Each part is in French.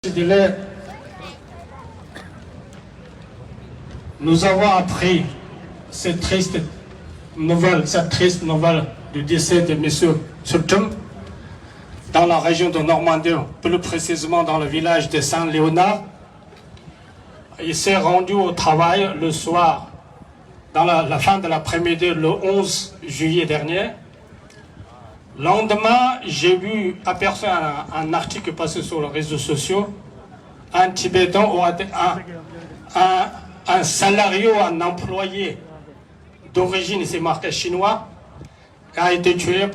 délai, nous avons appris cette triste nouvelle du décès de M. Sultan dans la région de Normandie, plus précisément dans le village de Saint-Léonard. Il s'est rendu au travail le soir, dans la fin de l'après-midi, le 11 juillet dernier. Le lendemain, j'ai aperçu un article passé sur les réseaux sociaux. Un Tibétain ou un salarié ou un employé d'origine, c'est marqué chinois, a été tué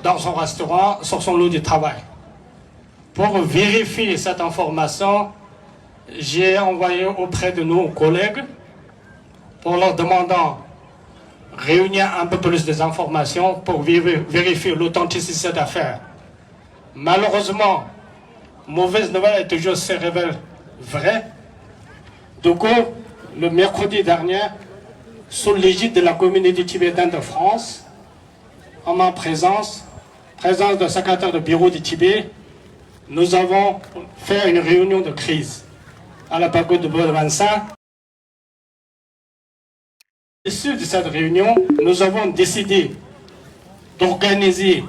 dans son restaurant sur son lieu de travail. Pour vérifier cette information, j'ai envoyé auprès de nos collègues pour leur demandant réunir un peu plus d'informations pour vérifier l'authenticité de cette affaire. Malheureusement, mauvaise nouvelle est toujours se révèle vraie. Du coup, le mercredi dernier, sous l'égide de la communauté tibétaine de France, en ma présence du secrétaire de bureau du Tibet, nous avons fait une réunion de crise à la pagode de Bodvansa. Issu de cette réunion, nous avons décidé d'organiser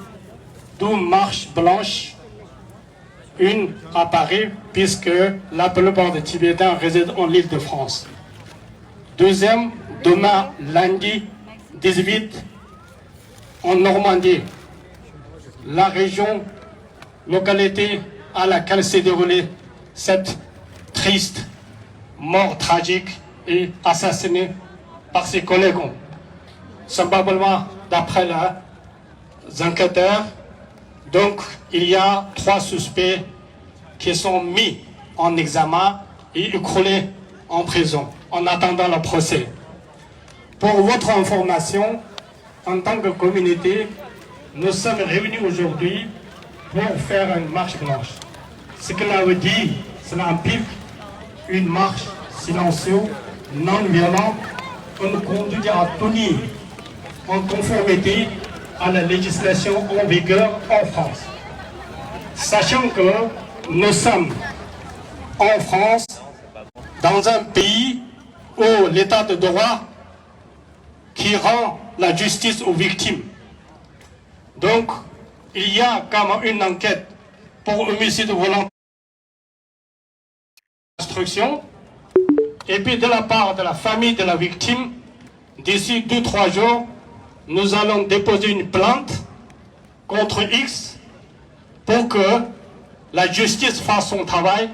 2 marches blanches, une à Paris, puisque la plupart des Tibétains résident en Île-de-France. Deuxième, demain, lundi 18, en Normandie, la région, localité à laquelle s'est déroulée cette triste mort tragique et assassinée par ses collègues. Simplement, d'après les enquêteurs, donc il y a 3 suspects qui sont mis en examen et écroulés en prison en attendant le procès. Pour votre information, en tant que communauté, nous sommes réunis aujourd'hui pour faire une marche blanche. Ce que cela veut dire, cela implique une marche silencieuse, non violente, une conduite à tenir en conformité à la législation en vigueur en France. Sachant que nous sommes en France, dans un pays où l'état de droit qui rend la justice aux victimes. Donc, il y a quand même une enquête pour homicide volontaire d'instruction. Et puis de la part de la famille de la victime, d'ici 2-3 jours, nous allons déposer une plainte contre X pour que la justice fasse son travail,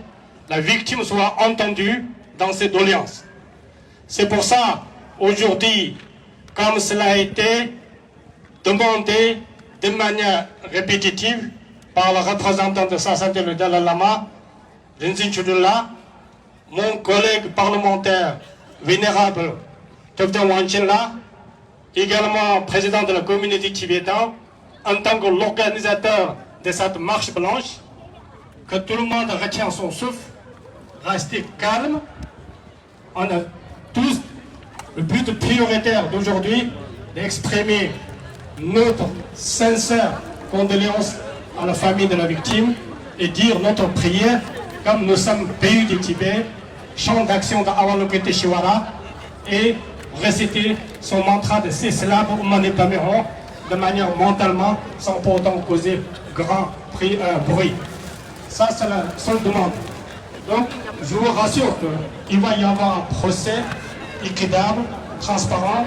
la victime soit entendue dans ses doléances. C'est pour ça, aujourd'hui, comme cela a été demandé de manière répétitive par le représentant de Sa Sainteté le Dalai Lama, Rinzin Chudullah, mon collègue parlementaire vénérable Topten Wanchilla, également président de la communauté tibétaine, en tant que l'organisateur de cette marche blanche, que tout le monde retient son souffle, rester calme. On a tous le but prioritaire d'aujourd'hui d'exprimer notre sincère condoléance à la famille de la victime et dire notre prière, comme nous sommes pays du Tibet, champ d'action d'Avalokite Shiwara, et réciter son mantra de 6 syllabes au Manipaméron de manière mentalement sans pour autant causer grand bruit. Ça, c'est la seule demande. Donc, je vous rassure qu'il va y avoir un procès équitable, transparent,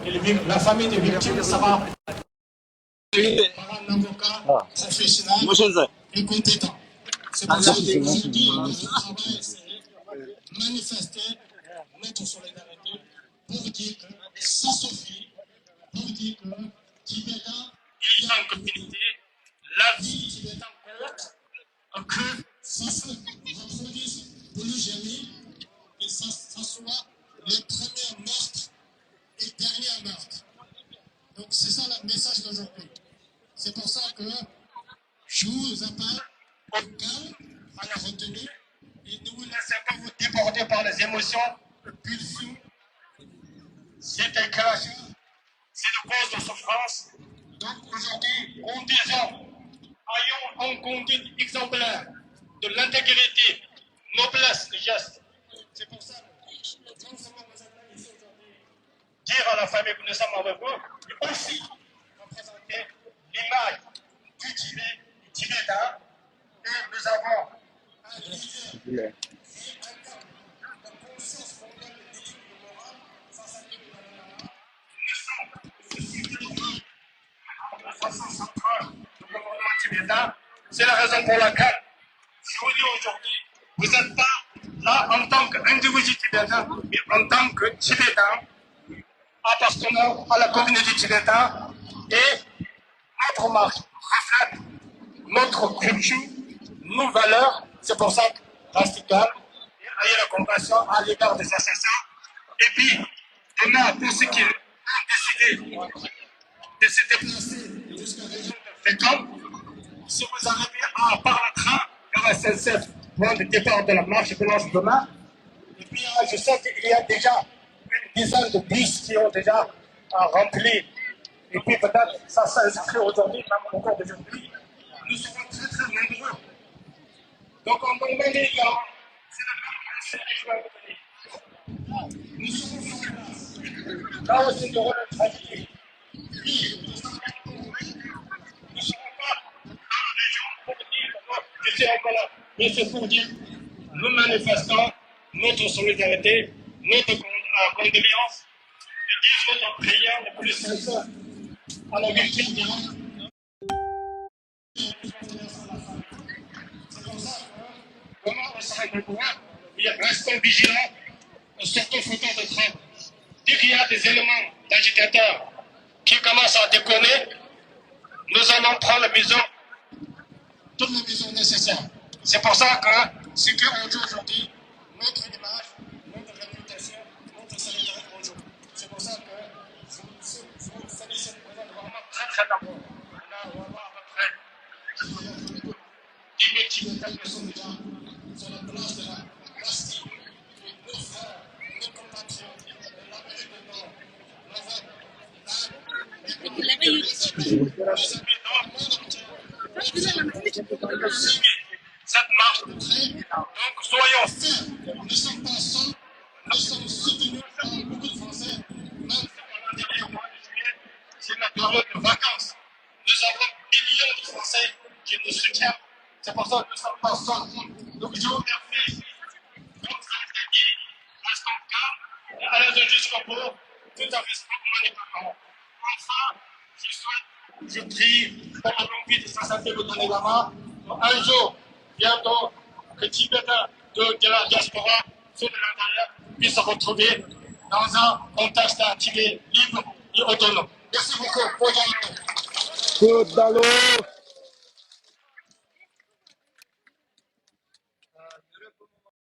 et la famille des victimes sera par un avocat professionnel et compétent. C'est pour ça que aujourd'hui, notre travail, c'est manifester notre solidarité pour dire que ça suffit, pour dire que Tibétains et en communauté, la vie tibétaine compte, que ça se reproduise plus jamais, que ça soit les premiers meurtres et derniers meurtres. Donc c'est ça le message d'aujourd'hui. C'est pour ça que je vous appelle au calme, à la retenue, et ne vous laissez pas vous déborder par les émotions, le pulsions. C'est un cas, c'est une cause de souffrance. Donc aujourd'hui, ayons un conduite exemplaire de l'intégrité geste. C'est pour ça que non seulement nous allons ici aujourd'hui dire à la famille que nous sommes avec vous, mais aussi représenter l'image du Tibet, du Tibétain. Et nous avons un leader qui est un homme de conscience mondiale de l'éthique et de morale, ça s'appelle le Dalai Lama. Nous sommes de façon centrale du gouvernement tibétain. C'est la raison pour laquelle je vous dis aujourd'hui, vous n'êtes pas là en tant qu'individu tibétain, mais en tant que Tibétain, appartenant à la communauté tibétaine, et notre marque reflète notre culture, nos valeurs. C'est pour ça que restez calme et ayez la compassion à l'égard des assassins. Et puis, demain, pour ceux qui ont décidé de se déplacer jusqu'à la région de Fécamp, si vous arrivez à part le train, il y aura SNCF pour le départ de la marche blanche demain. Et puis, je sais qu'il y a déjà une dizaine de bus qui ont déjà rempli. Et puis, peut-être, ça s'inscrit aujourd'hui, même encore d'aujourd'hui. Nous serons très, très nombreux. Donc, on va demander également, c'est la même question que je vais vous donner. Nous serons sur place. Là aussi, il y aura une tragédie. Puis, nous serons pas dans la région pour dire, je suis encore là. Mais c'est pour dire, nous manifestons notre solidarité, notre condoléance, et dire notre prière le plus sincère à la victime du monde. C'est pour ça que, comment on sera de pouvoir, restons vigilants, surtout fauteurs de travail. Dès qu'il y a des éléments d'agitateurs qui commencent à déconner, nous allons prendre toutes les mesures nécessaires. C'est pour ça que ce qu'on dit aujourd'hui, notre image, notre réputation, notre solidarité aujourd'hui. C'est pour ça que je vous félicite vraiment très très d'abord. Là, on va voir à peu près 10 000 Tibétains qui sont déjà sur la place de la Bastille. Nos frères, nos compatriotes, l'Amérique du Nord, l'Europe, cette marche de train. Donc soyons fiers, nous ne sommes pas seuls, nous sommes soutenus par beaucoup de Français, même si pendant les derniers mois de juillet, c'est la période de vacances. Nous avons millions de Français qui nous soutiennent. C'est pour ça que nous ne sommes pas seuls. Donc je vous remercie. Donc restons calmes et allons jusqu'au bout, tout en respectant les parents. Enfin, je prie pour la longue vie de Saint-Saint-Pédro Dalai Lama. Un jour, bientôt, que Tibétains de la diaspora, ceux de l'intérieur, puissent se retrouver dans un contexte d'un Tibet libre et autonome. Merci beaucoup pour votre